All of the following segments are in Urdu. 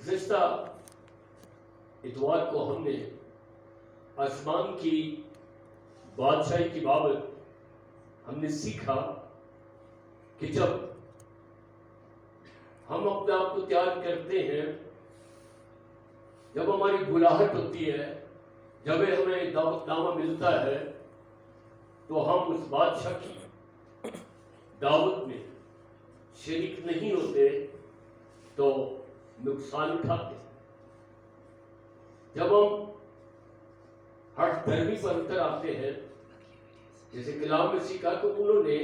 گزشتہ اتوار کو ہم نے آسمان کی بادشاہی کی بابت ہم نے سیکھا کہ جب ہم اپنے آپ کو تیار کرتے ہیں، جب ہماری بلاہٹ ہوتی ہے، جب ہمیں دعوت نامہ ملتا ہے، تو ہم اس بادشاہ کی دعوت میں شریک نہیں ہوتے تو نقصان اٹھاتے ہیں۔ جب ہم ہٹ دھرمی پر اتر آتے ہیں، جیسے کلام میں سیکھا کہ انہوں نے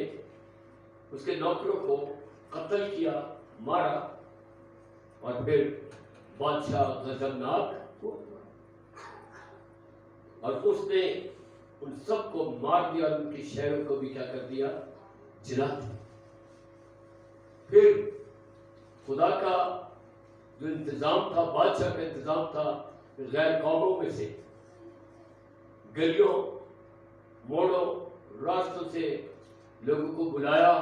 اس کے نوکروں کو قتل کیا، مارا، اور پھر بادشاہ غضبناک ہوا اور اس نے ان سب کو مار دیا اور ان کے شہروں کو بھی کیا کر دیا؟ جلا دیا۔ پھر خدا کا جو انتظام تھا، بادشاہ کا انتظام تھا، غیر قوموں میں سے گلیوں موڑوں راستوں سے لوگوں کو بلایا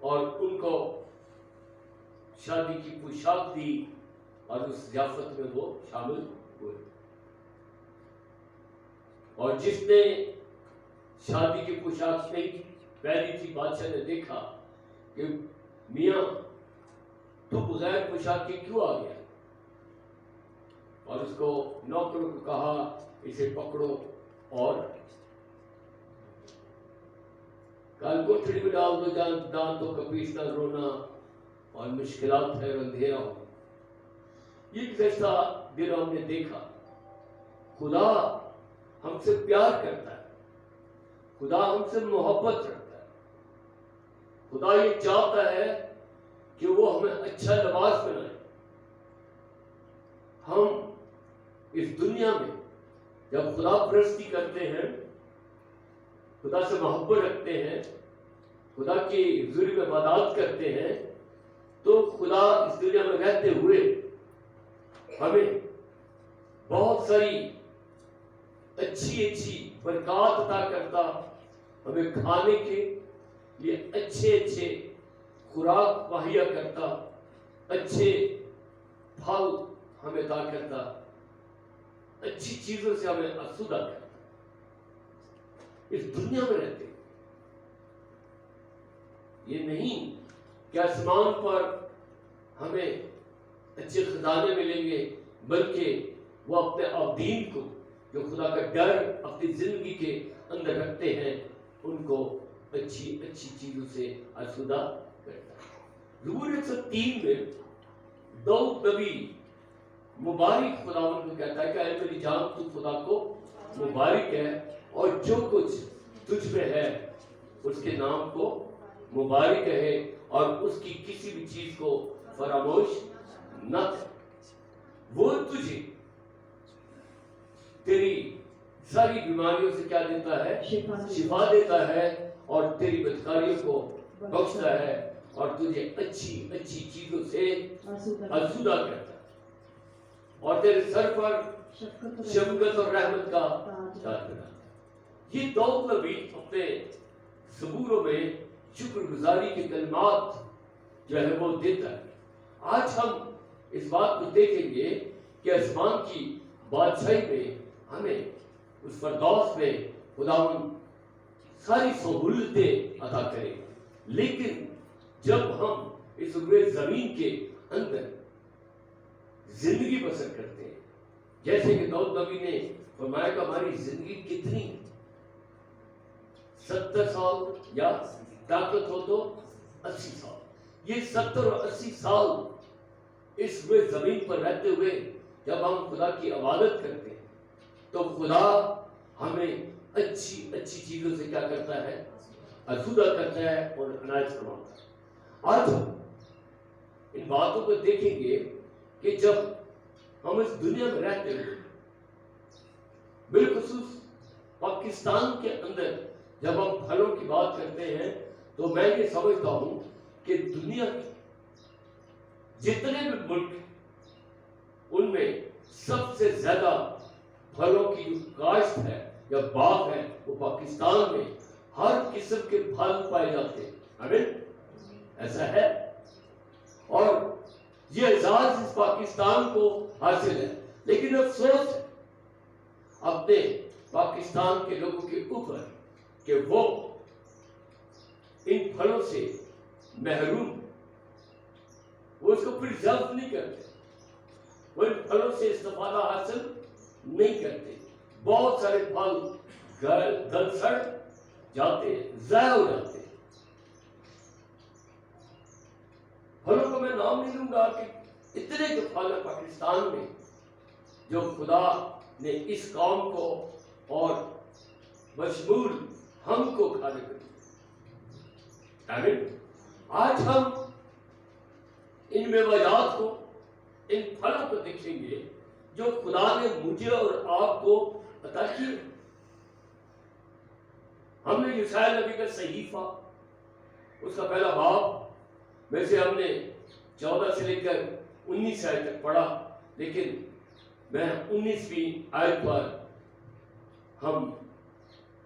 اور ان کو شادی کی پوشاک دی اور اس ضیافت میں وہ شامل ہوئے۔ اور جس نے شادی کی پوشاک نہیں پہنی تھی، بادشاہ نے دیکھا کہ میاں تو بغیر پوشاک کے کیوں آ گیا، اور اس کو نوکروں کو کہا اسے پکڑو اور کل کوٹھڑی میں ڈال دو، دانتوں کا پیسنا، رونا اور مشکلات ہے اور اندھیرا ہو۔ یہ گزشتہ دن ہم نے دیکھا خدا ہم سے پیار کرتا ہے، خدا ہم سے محبت رکھتا ہے، خدا یہ چاہتا ہے کہ وہ ہمیں اچھا لباس بنائے۔ ہم اس دنیا میں جب خدا پرستی کرتے ہیں، خدا سے محبت رکھتے ہیں، خدا کی حضوری میں عبادات کرتے ہیں، تو خدا اس دنیا میں رہتے ہوئے ہمیں بہت ساری اچھی برکات عطا کرتا، ہمیں کھانے کے لیے اچھے خوراک مہیا کرتا، اچھے پھل ہمیں عطا کرتا، اچھی چیزوں سے ہمیں آسودہ کرتا۔ اس دنیا میں رہتے یہ نہیں کہ آسمان پر ہمیں اچھے خزانے ملیں گے، بلکہ وہ اپنے عابدین کو جو خدا کا ڈر اپنی زندگی کے اندر رکھتے ہیں، ان کو اچھی چیزوں سے آسودہ کرتا ہے۔ زبور 103 میں داؤد نبی مبارک خداوند کو کہتا ہے کہ اے میری جان تو خدا کو مبارک ہے، اور جو کچھ تجھ میں ہے اس کے نام کو مبارک ہے، اور اس کی کسی بھی چیز کو فراموش نہ کر۔ وہ تجھے تیری ساری بیماریوں سے کیا دیتا ہے؟ شفا دیتا ہے، اور تیری بدکاریوں کو بخشتا ہے، اور تجھے اچھی چیزوں سے آسودہ کرتا ہے، اور تیرے سر پر شفقت اور رحمت کا تاج بناتا ہے۔ یہ داؤد نبی اپنے زبوروں میں شکر گزاری کے کلمات جو ہے وہ دیتا ہے۔ آج ہم اس بات کو دیکھیں گے کہ آسمان کی بادشاہی میں ہمیں اس فردوس میں خداوند ساری سہولتیں عطا کرے، لیکن جب ہم اس روئے زمین کے اندر زندگی بسر کرتے ہیں، جیسے کہ داؤد نبی نے فرمایا کہ ہماری زندگی کتنی 70 سال یا طاقت ہو تو 80 سال۔ یہ 70 اور 80 سال اس روئے زمین پر رہتے ہوئے جب ہم خدا کی عبادت کرتے ہیں تو خدا ہمیں اچھی چیزوں سے کیا کرتا ہے؟ آسودہ کرتا ہے اور عنایت فرماتا ہے۔ آج ہم ان باتوں کو دیکھیں گے کہ جب ہم اس دنیا میں رہتے ہوئے، بالخصوص پاکستان کے اندر جب ہم پھلوں کی بات کرتے ہیں، تو میں یہ سمجھتا ہوں کہ دنیا کے جتنے بھی ملک ان میں سب سے زیادہ پھلوں کی جو کاشت ہے یا باغ ہے وہ پاکستان میں ہر قسم کے پھل پائے جاتے ہیں۔ آمین، ایسا ہے۔ اور یہ اعزاز اس پاکستان کو حاصل ہے، لیکن افسوس ہے اپنے پاکستان کے لوگوں کے اوپر کہ وہ ان پھلوں سے محروم، وہ اس کو پرزرو نہیں کرتے، وہ ان پھلوں سے استفادہ حاصل نہیں کرتے. بہت سارے پھل گل سڑ جاتے ہیں، ضائع ہو جاتے ہیں. پھلوں کو میں نام نہیں لوں گا کہ اتنے کے پھل ہیں پاکستان میں جو خدا نے اس قوم کو اور بشمول ہم کو کھانے کو دیا. آمین. آج ہم ان میوجات کو، ان پھلوں کو دیکھیں گے جو خدا نے مجھے اور آپ کو عطا کیے. ہم نے یسایا نبی کا صحیفہ اس کا پہلا باب میں سے ہم نے 14 سے لے کر 19 آیت تک پڑھا، لیکن میں 19ویں آیت پر ہم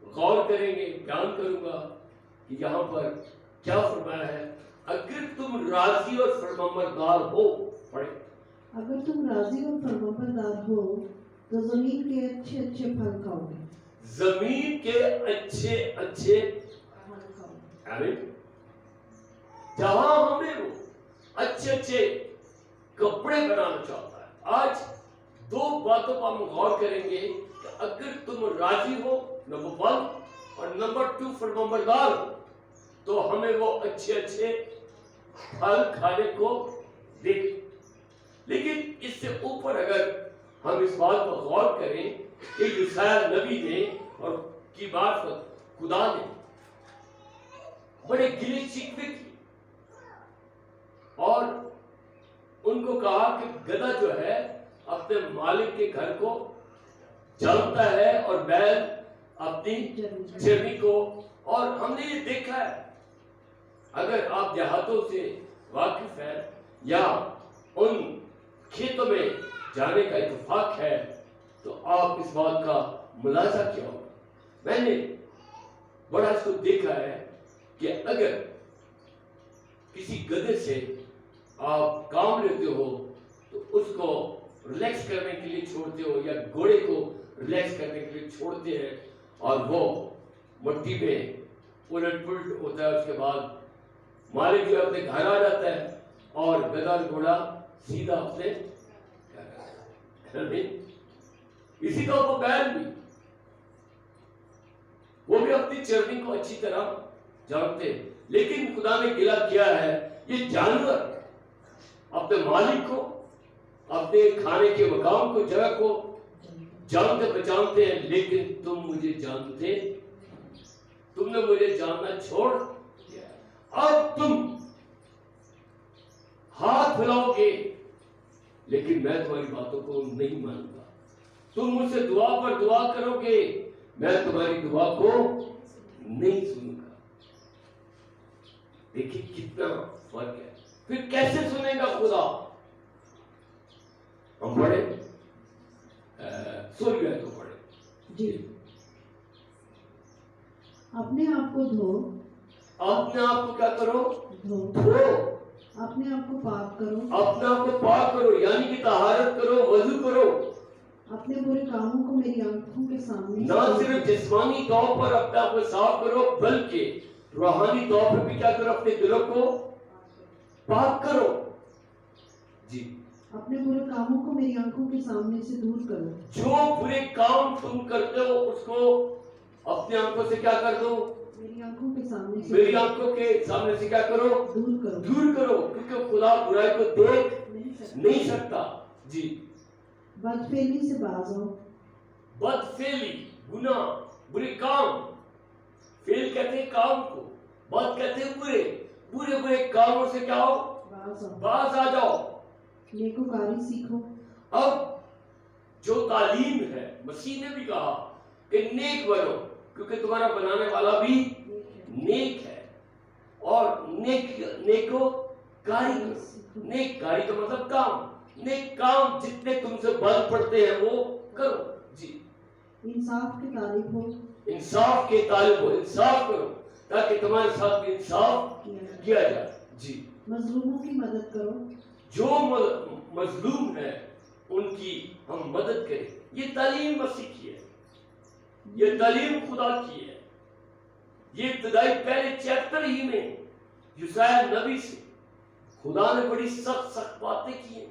غور کریں گے، بیان کروں گا کہ یہاں پر کیا فرمایا ہے. اگر تم راضی اور فرمانبردار ہو، پڑھیں. اگر تم راضی اور فرمانبردار ہو تو زمین کے اچھے اچھے پھل کھاؤ گے. زمین کے اچھے اچھے پھل کھاؤ گے. آمین. جہاں ہمیں وہ اچھے اچھے کپڑے بنانا چاہتا ہے. آج دو باتوں پر ہم غور کریں گے کہ اگر تم راضی ہو نمبر 1 اور نمبر 2 فرمانبردار ہو تو ہمیں وہ اچھے اچھے پھل کھانے کو دیکھ. لیکن اس سے اوپر اگر ہم اس بات پر غور کریں کہ یسایا نبی نے اور کی بات خدا نے بڑے گلے شکوے کی اور ان کو کہا کہ گدھا جو ہے اپنے مالک کے گھر کو جانتا ہے اور بیل اپنی چرنی کو. اور ہم نے یہ دیکھا ہے، اگر آپ دیہاتوں سے واقف ہیں یا ان کھیتوں میں جانے کا اتفاق ہے تو آپ اس بات کا ملاحظہ کیا ہوگا. میں نے بڑا اس کو دیکھا ہے کہ اگر کسی گدھے سے آپ کام لیتے ہو تو اس کو ریلیکس کرنے کے لیے چھوڑتے ہو یا گھوڑے کو ریلیکس کرنے کے لیے چھوڑتے ہیں اور وہ مٹی میں الٹ پلٹ ہوتا ہے. اس کے بعد مالک جو اپنے گھر آ جاتا ہے اور گدھا اور گھوڑا سیدھا اپنے گھر. اسی طور پر بیل بھی، وہ بھی اپنی چرنی کو اچھی طرح جانتے ہیں، لیکن خدا نے گلا کیا ہے یہ جانور اپنے مالک کو، اپنے کھانے کے مقام کو، جگہ کو جانتے پہچانتے ہیں، لیکن تم مجھے جانتے، تم نے مجھے جاننا چھوڑ دیا. اب تم ہاتھ پھیلاؤ گے لیکن میں تمہاری باتوں کو نہیں مانوں گا. تم مجھ سے دعا پر دعا کرو گے، میں تمہاری دعا کو نہیں سنوں گا. دیکھیے کتنا فرق ہے. پھر کیسے سنے گا خدا؟ ہم پڑھے 16 آیت کو پڑھے. جی. اپنے آپ کو دھو. اپنے آپ کو کیا کرو؟ دھو. اپنے آپ کو پاک کرو. اپنے آپ کو پاک کرو یعنی کہ طہارت کرو، وضو کرو. اپنے برے کاموں کو میری آنکھوں کے سامنے نہ صرف جسمانی طور پر اپنے آپ کو صاف کرو بلکہ روحانی طور پر بھی کیا کرو؟ اپنے دلوں کو پاک کرو. جی. اپنے برے کاموں کو میری آنکھوں کے سامنے سے دور کرو. جو برے کام تم کرتے ہو اس کو اپنے آنکھوں سے کیا کر دو؟ میری آنکھوں کے سامنے سے، میری آنکھوں کے سامنے سے کیا کرو؟ دور کرو. دور کرو، کیونکہ خدا برائی کو دیکھ نہیں سکتا. جی. بدفعلی سے باز آؤ. بدفعلی گناہ، برے کام. فعل کہتے ہیں کام کو، بد کہتے ہیں برے. برے برے کاموں سے کیا ہو؟ باز آ جاؤ. نیکوکاری سیکھو. اب جو تعلیم ہے مسیح نے بھی کہا کہ نیک بنو کیونکہ تمہارا بنانے والا بھی نیک ہے. اور نیکو کاری کرو. نیک کاری کا مطلب کام. نیک کام جتنے تم سے بند پڑتے ہیں وہ کرو. جی. انصاف کے طالب ہو. انصاف کے طالب ہو، انصاف کرو تاکہ تمہارے ساتھ بھی انصاف کیا جائے. جی. مظلوموں کی مدد کرو. جو مظلوم ہے ان کی ہم مدد کریں. یہ تعلیم مسیح کی ہے, یہ تعلیم خدا کی ہے. یہ ابتدائی پہلے چیپٹر ہی میں یسایہ نبی سے خدا نے بڑی سخت سخت باتیں کی ہیں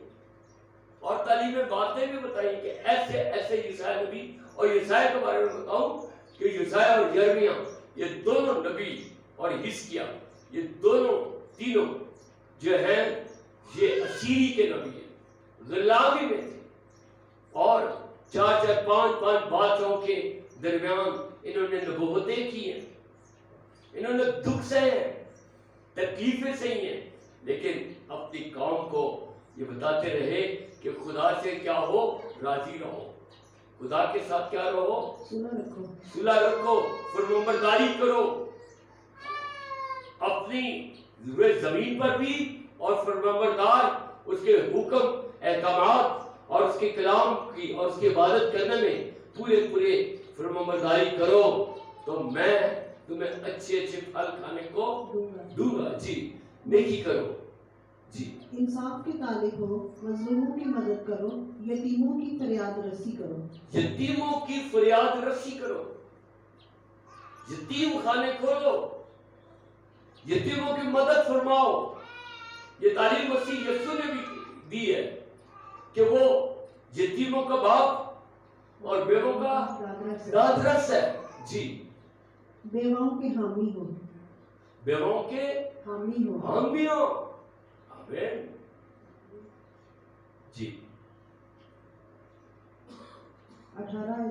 اور تعلیمی باتیں بھی بتائی کہ ایسے ایسے یسایہ نبی. اور یسایہ کے بارے میں بتاؤں کہ یسایہ اور یرمیہ یہ دونوں نبی اور حزقیہ یہ دونوں تینوں جو ہیں یہ اسیری کے نبی ہیں, غلامی میں تھے اور 4-5 بادشاہوں کے درمیان انہوں نے نبوتیں کی ہیں, انہوں نے دکھ سہے ہیں, تکلیفیں سہی ہیں, لیکن اپنی قوم کو یہ بتاتے رہے کہ خدا سے کیا ہو, راضی رہو, خدا کے ساتھ کیا رہو, صلح رکھو, فرمانبرداری کرو اپنی زمین پر بھی, اور فرمانبردار اس کے حکم احکامات اور اس کے کلام کی اور اس کی عبادت کرنے میں پورے فرمانبرداری کرو تو میں تمہیں اچھے پھل کھانے کو دوں گا. جی نیکی کرو. جی انصاف کے طالب ہو, مظلوموں کی مدد کرو, یتیموں کی فریاد رسی کرو. یتیموں کی فریاد رسی کرو, یتیم خانے کھولو, یتیموں کی مدد فرماؤ. یہ تعلیم مسیح یسوع نے بھی دی ہے کہ وہ یتیموں کا باپ اور بیووں کا داد رس ہے. جی بیواؤں کے حامی ہو, بیووں کے حامی ہو. حامی ہو. آمین. جی 18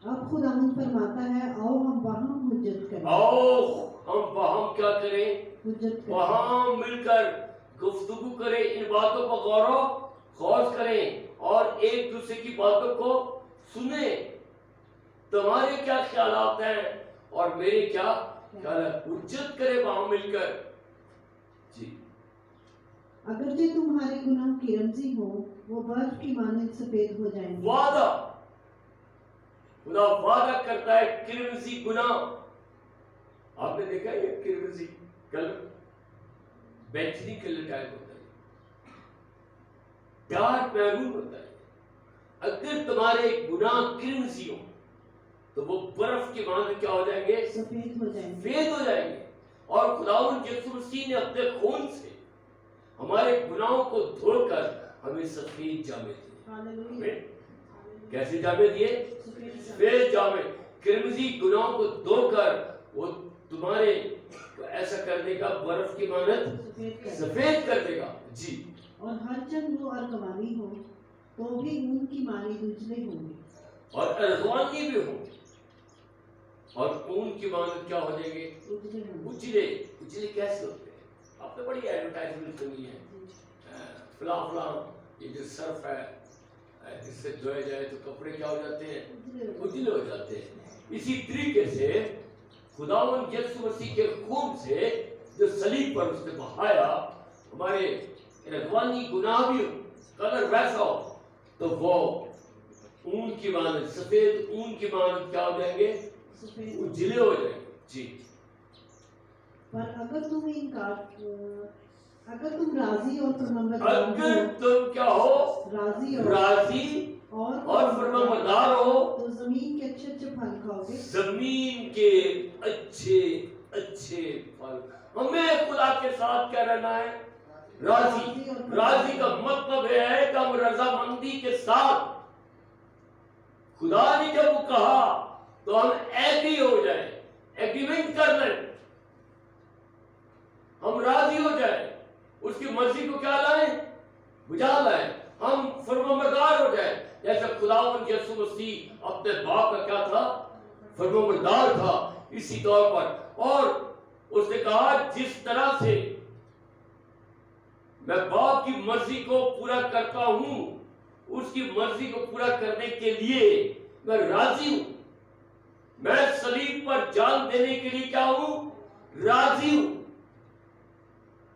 اب خداوند فرماتا ہے آؤ ہم باہم حجت کریں. آؤ ہم باہم کیا کریں, حجت کریں. باہم مل کر گفتگو کریں, ان باتوں کو غور و خوض کریں اور ایک دوسرے کی باتوں کو سنیں. تمہارے کیا خیالات ہیں اور میرے کیا خیالات, حجت کریں باہم مل کر. جی اگرچہ تمہارے گناہ کرمزی ہوں وہ برف کی مانند سفید ہو جائیں گے. وعدہ, خدا وعدہ کرتا ہے کرمزی گناہ. آپ نے دیکھا یہ کرمزی کلر بینچنی کلر ٹائپ ہوتا ہے, ڈارک میرون ہوتا ہے. اگر تمہارے گناہ کرمزی ہو تو وہ برف کے مانند کیا ہو جائیں گے, سفید ہو جائیں گے. سفید ہو جائیں گے. اور خداوند یسوع مسیح نے اپنے خون سے ہمارے گناہوں کو دھو کر ہمیں سفید جامے دیے. کیسے جامے دیے, سفید جامے. کرمزی گناہوں کو دھو کر وہ تمہارے ایسا کر دے گا, برف کی مانند سفید کر دے گا. جی اور ہر چند وہ ارغوانی ہو تو بھی اون کی مانند اجلے ہوں گے. اور ارغوانی بھی ہوں اور اون کی مانند کیا ہو جائیں گے, اجلے. اجلے کیسے ہوتے ہیں, آپ نے بڑی ایڈورٹائزمنٹ سنی ہے, فلاں فلاں یہ جو سرف ہے اس سے دھوئے جائے تو کپڑے کیا ہو جاتے ہیں, اجلے ہو جاتے ہیں. اسی طریقے سے خداوند یسوع مسیح کے خون سے جو صلیب پر اس نے بہایا, ہمارے ارغوانی گناہ بھی کلر ویسا ہو تو وہ اون کی مانند, سفید اون کی مانند کیا ہو جائیں گے, اجلے ہو جائیں گے. جی پر اگر تم راضی اور فرمانبردار ہو, اگر تم کیا ہو, راضی اور فرمانبردار ہو تو زمین کے اچھے پھل کھاؤ گے. زمین کے اچھے پھل. ہمیں خدا کے ساتھ کیا رہنا ہے, راضی. راضی کا مطلب یہ ہے کہ ہم رضامندی کے ساتھ, خدا نے جب وہ کہا تو ہم ایگری ہو جائیں, ایگریمنٹ کر لیں, ہم راضی ہو جائیں, اس کی مرضی کو کیا لائیں, بجا لائیں, ہم فرمانبردار ہو جائیں. جیسا خداوند یسوع مسیح اپنے باپ کا کیا تھا, فرمانبردار تھا. اسی طور پر اور اس نے کہا جس طرح سے میں باپ کی مرضی کو پورا کرتا ہوں, اس کی مرضی کو پورا کرنے کے لیے میں راضی ہوں. میں صلیب پر جان دینے کے لیے کیا ہوں, راضی ہوں.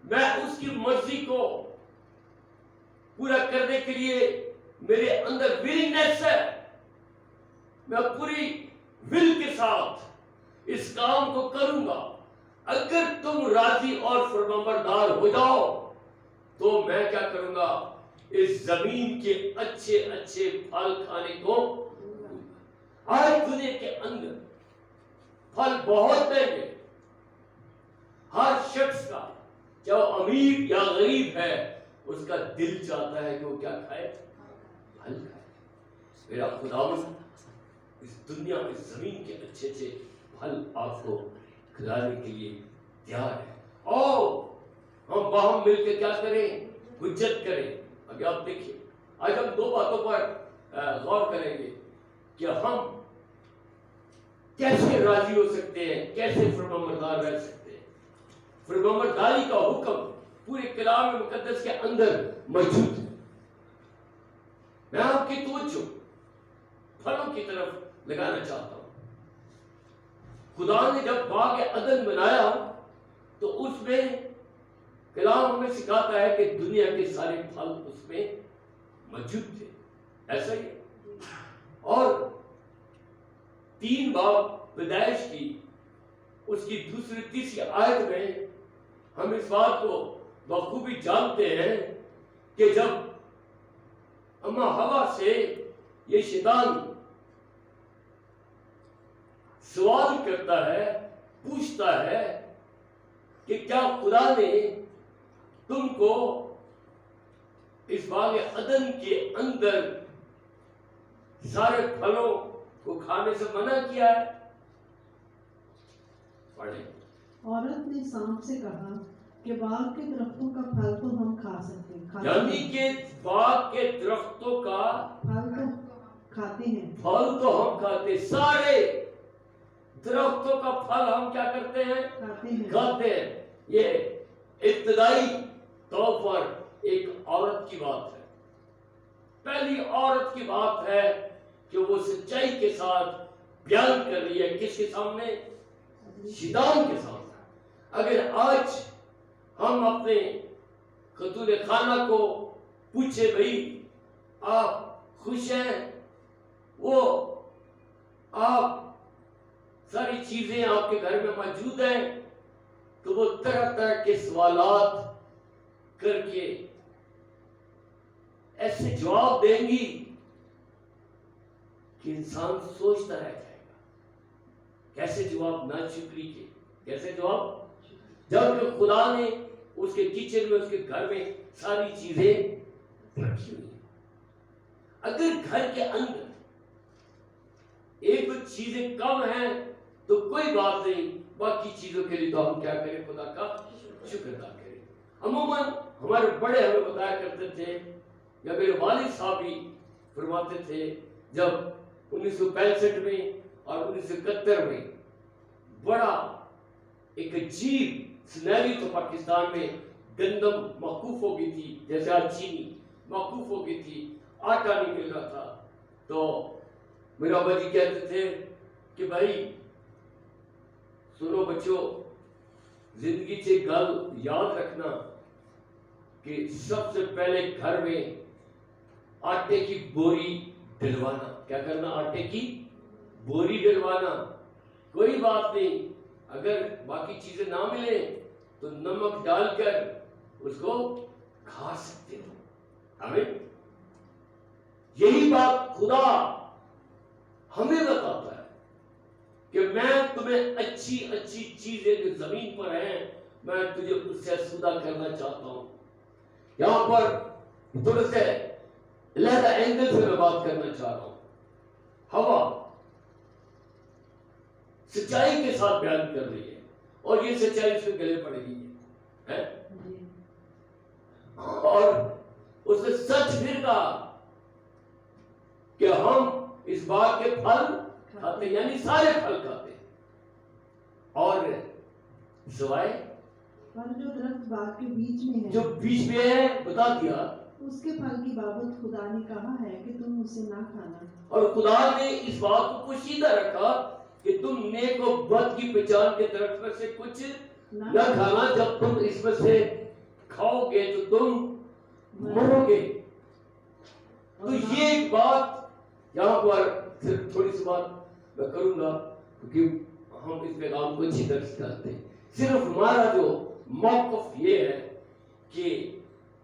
میں اس کی مرضی کو پورا کرنے کے لیے میرے اندر ولنگنس ہے. میں پوری ول کے ساتھ اس کام کو کروں گا. اگر تم راضی اور فرمانبردار ہو جاؤ تو میں کیا کروں گا؟ اس زمین کے اچھے اچھے پھل کھانے کو. آج دنیا کے اندر پھل بہت مہنگے. ہر شخص کا چاہے وہ امیر یا غریب ہے اس کا دل چاہتا ہے کہ وہ کیا کھائے؟ پھل کھائے. میرا خداوند اس دنیا میں زمین کے اچھے اچھے پھل آپ کو کھلانے کے لیے تیار ہے. اور ہم باہم مل کے کیا کریں؟ حجت کریں. ابھی آپ دیکھیے آج ہم دو باتوں پر غور کریں گے کہ ہم کیسے راضی ہو سکتے ہیں, کیسے فرمانبردار رہ سکتے ہیں. فرمانبرداری کا حکم پورے کلام مقدس کے اندر موجود ہے. میں آپ کی توجہ پھلوں کی طرف لگانا چاہتا ہوں. خدا نے جب باغ عدن بنایا تو اس میں کلام ہمیں سکھاتا ہے کہ دنیا کے سارے پھل اس میں موجود تھے. ایسا ہی ہے. اور 3 باب پیدائش کی اس کی دوسری تیسری آیت میں ہم اس بات کو بخوبی جانتے ہیں کہ جب اما ہوا سے یہ شیطان سوال کرتا ہے, پوچھتا ہے کہ کیا خدا نے تم کو اس باغ عدن کے اندر سارے پھلوں کو کھانے سے منع کیا ہے؟ پڑھیں. عورت نے سانپ سے کہا کہ باغ کے درختوں کا پھل تو ہم کھا سکتے ہیں. یعنی کہ باغ کے درختوں کا پھل تو کھاتے ہیں. پھل تو ہم کھاتے, سارے درختوں کا پھل ہم کیا کرتے ہیں؟ کھاتے ہیں. یہ ابتدائی طور پر ایک عورت کی بات ہے. پہلی عورت کی بات ہے کہ وہ سچائی کے ساتھ بیان کر رہی ہے. کس کے سامنے؟ شیطان کے سامنے. اگر آج ہم اپنے خاتون خانہ کو پوچھے بھئی آپ خوش ہیں, وہ آپ ساری چیزیں آپ کے گھر میں موجود ہیں, تو وہ طرح طرح کے سوالات کر کے ایسے جواب دیں گی کہ انسان سوچتا رہ جائے گا. کیسے جواب؟ ناشکری کے. کیسے جواب؟ جبکہ خدا نے اس کے کچن میں, اس کے گھر میں ساری چیزیں رکھی ہوئی ہیں. اگر گھر کے اندر ایک دو چیزیں کم ہیں تو کوئی بات نہیں, باقی چیزوں کے لیے تو ہم کیا کریں؟ خدا کا شکر ادا کریں. عموماً ہمارے بڑے ہمیں بتایا کرتے تھے, یا میرے والد صاحب بھی فرماتے تھے, جب 1965 میں اور 1971 میں بڑا ایک عجیب سنہری تو پاکستان میں گندم موقوف ہو گئی تھی, جیسے آج چینی موقوف ہو گئی تھی, آٹا نہیں مل رہا تھا, تو میرا ابا جی کہتے تھے کہ بھائی سنو بچوں, زندگی سے گل یاد رکھنا کہ سب سے پہلے گھر میں آٹے کی بوری ڈلوانا. کیا کرنا؟ آٹے کی بوری ڈلوانا. کوئی بات نہیں, اگر باقی چیزیں نہ ملیں تو نمک ڈال کر اس کو کھا سکتے ہو. آمین. یہی بات خدا ہمیں بتاتا ہے کہ میں تمہیں اچھی اچھی چیزیں جو زمین پر ہیں میں تجھے اس سے آسودہ کرنا چاہتا ہوں. یہاں پر تھوڑے سے علیحدہ اینگل سے میں بات کرنا چاہ رہا ہوں. ہوا سچائی کے ساتھ بیان کر رہی ہے اور یہ سچائی اس میں گلے پڑ گئی ہے, اور اس نے سچ پھر کہا کہ ہم اس باغ کے پھل کھاتے, یعنی سارے پھل کھاتے, اور سوائے اور جو درخت باغ کے بیچ میں ہے, جو بیچ میں ہے بتا دیا, اس کے پھل کی بابت خدا نے کہا ہے کہ تم اسے نہ کھانا. اور خدا نے اس بات کو پوشیدہ رکھا کہ تم نیک و بد کی پہچان کے درخت میں سے کچھ نہ کھانا, جب تم اس میں سے کھاؤ گے تو تم مرو گے. تو یہ ایک بات یہاں پر صرف تھوڑی سی بات میں کروں گا کیونکہ ہم اس پیغام کو اچھی طرح سے جانتے ہیں. صرف ہمارا جو موقف یہ ہے کہ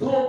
2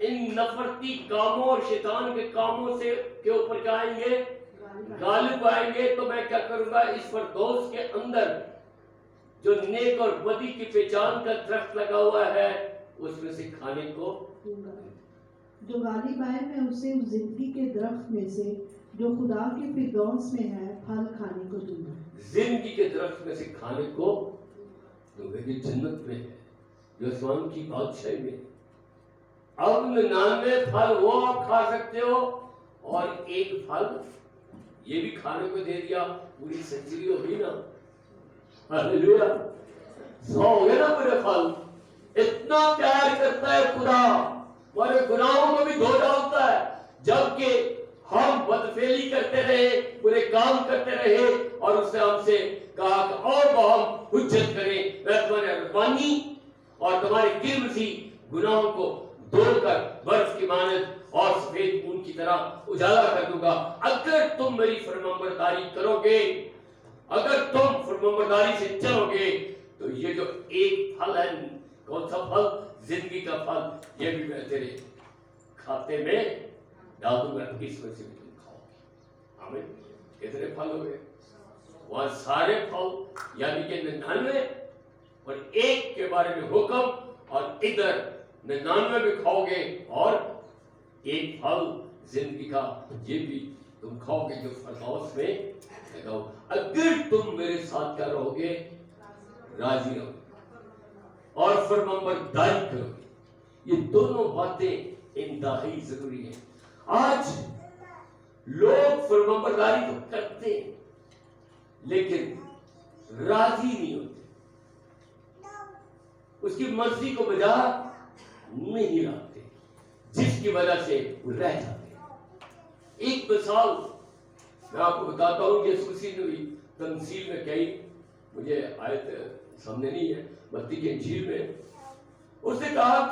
ان نفرتی کاموں اور شیطان کے کاموں سے کے اوپر کیا آئیں گے؟ غالب آئیں گے. تو میں کیا کروں گا؟ اس فردوس کے اندر جو نیک اور بدی کی پہچان کا درخت لگا ہوا ہے اس میں سے کھانے کو جو غالب آئے میں اسے اس زندگی کے درخت میں سے جو خدا کے فردوس میں ہے پھل کھانے کو دوں گا. زندگی کے درخت میں سے کھانے کو دوں گا. یہ جنت میں ہے، جو آسمان کی بادشاہی میں. اب 99 پھل وہ آپ کھا سکتے ہو اور ایک پھل یہ بھی کھانے کو دے دیا، پوری سنچری ہوگی نا. ہاللیلویا. 100 ہو گئے نا پورے پھل. اتنا پیار کرتا ہے خدا، ہمارے گناہوں کو بھی دھو ڈالتا ہے. جبکہ ہم بدفعلی کرتے رہے، برے کام کرتے رہے، اور اس نے ہم سے کہا کہ اور وہ ہم حجت کریں، میں تمہارے رحمانی اور تمہارے گرم سی گناہوں کو دھو کر برف کی مانند اور سفید خون کی طرح اجالا کر دوں گا اگر تم میری فرمانبرداری کرو گے. اگر تم فرمانبرداری سے چلو گے تو یہ جو ایک پھل ہے، کون سا پھل؟ زندگی کا پھل، یہ بھی میں تیرے کھاتے میں ڈال دوں گا، اس میں سے بھی تم کھاؤ گے. آمین. کتنے پھل ہو گئے؟ وہاں سارے پھل یعنی کہ 99 اور ایک کے بارے میں حکم، اور ادھر 99 بھی کھاؤ گے اور ایک پھل زندگی کا یہ بھی تم کھاؤ گے جو فردوس میں لگاؤ. اگر تم میرے ساتھ کیا رہو گے؟ راضی رہو گے اور فرمانبرداری کرو گے. یہ دونوں باتیں انتہائی ضروری ہیں. آج لوگ فرمانبرداری تو کرتے ہیں لیکن راضی نہیں ہوتے، اس کی مرضی کو بجا نہیں لاتے، جس کی وجہ سے وہ رہ جاتے ہیں. ایک مثال میں آپ کو بتاتا ہوں. یسوع مسیح نے بھی تمثیل میں کہی، مجھے آیت سامنے نہیں ہے، متی کی انجیل میں اس نے کہا